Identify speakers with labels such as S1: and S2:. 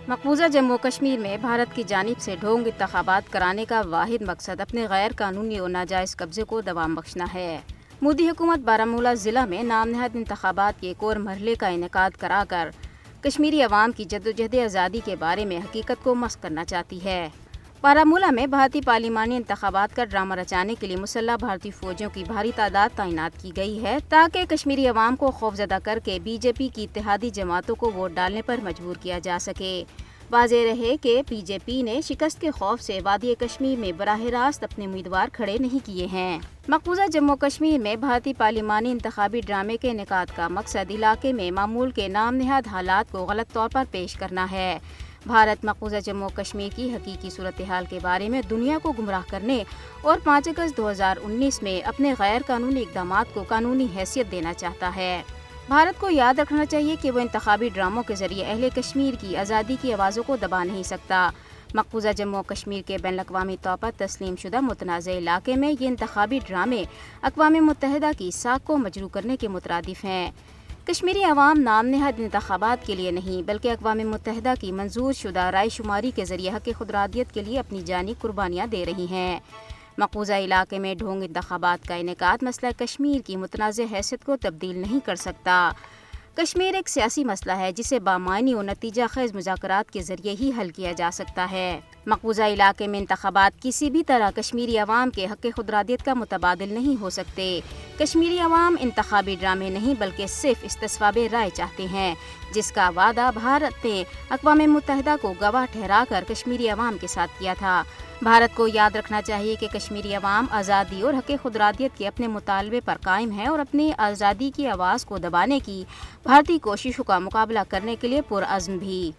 S1: मकबूजा जम्मू कश्मीर में भारत की जानिब से ढोंग इंतखाबात कराने का वाहिद मकसद अपने गैर कानूनी और नाजायज़ कब्जे को दवाम बख्शना है। मोदी हुकूमत बारामूला ज़िला में नाम नहद इंतखाबात के एक और मरहले का इनेकाद कराकर कश्मीरी अवाम की जद्दोजहद आज़ादी के बारे में हकीकत को मस्क करना चाहती है। बारामूला में भारतीय पार्लिमानी इंतखाबात का ड्रामा रचाने के लिए मुसल्लह भारतीय फौजियों की भारी तादाद तैनात की गई है ताकि कश्मीरी अवाम को खौफजदा करके बीजेपी की इत्तेहादी जमातों को वोट डालने पर मजबूर किया जा सके। वाज़ेह रहे कि बीजेपी ने शिकस्त के खौफ से वादी कश्मीर में बराह रास्त अपने उम्मीदवार खड़े नहीं किए हैं। मकबूजा जम्मू कश्मीर में भारतीय पार्लिमानी इंतखाबी ड्रामे के इनेकाद का मकसद इलाके में मामूल के नाम नहाद हालात को गलत तौर पर पेश करना है। भारत मकबूजा जम्मू कश्मीर की हकीकी सूरत हाल के बारे में दुनिया को गुमराह करने और 5 अगस्त 2019 में अपने गैर कानूनी इक़दामात को कानूनी हैसियत देना चाहता है। भारत को याद रखना चाहिए कि वो इंतखाबी ड्रामों के जरिए अहले कश्मीर की आज़ादी की आवाज़ों को दबा नहीं सकता। मकबूजा जम्मू कश्मीर के बैन अक़वामी तौर पर तस्लीम शुदा मुतनाज़ इलाके में ये इंतखाबी ड्रामे अक़वाम मुत्तहिदा की साख को मजरू करने के मुतरादिफ हैं। कश्मीरी अवाम नाम नहद इंतखाबात के लिए नहीं बल्कि अक़वाम मुत्तहिदा की मंजूर शुदा राय शुमारी के जरिए हक़ खुदरादियत के लिए अपनी जानी कुर्बानियाँ दे रही हैं। मकबूजा इलाके में ढोंग इंतखाबात का इनेकाद मसला कश्मीर की मुतनाज़ हैसियत को तब्दील नहीं कर सकता। कश्मीर एक सियासी मसला है जिसे बामानी और नतीजा खेज़ मुज़ाकरात के जरिए ही हल किया जा सकता है। मकबूजा इलाके में इंतखाबात किसी भी तरह कश्मीरी अवाम के हक़ खुदरादियत का मुतबादिल नहीं हो सकते। कश्मीरी अवाम इंतखाबी ड्रामे नहीं बल्कि सिर्फ इस्तिस्वाब राय चाहते हैं, जिसका वादा भारत ने अक़वाम मुत्तहिदा को गवाह ठहरा कर कश्मीरी अवाम के साथ किया था। भारत को याद रखना चाहिए कि कश्मीरी अवाम आज़ादी और हक़ खुदरादियत के अपने मुतालबे पर कायम है और अपनी आज़ादी की आवाज़ को दबाने की भारतीय कोशिशों का मुकाबला करने के लिए पुरअज़्म भी।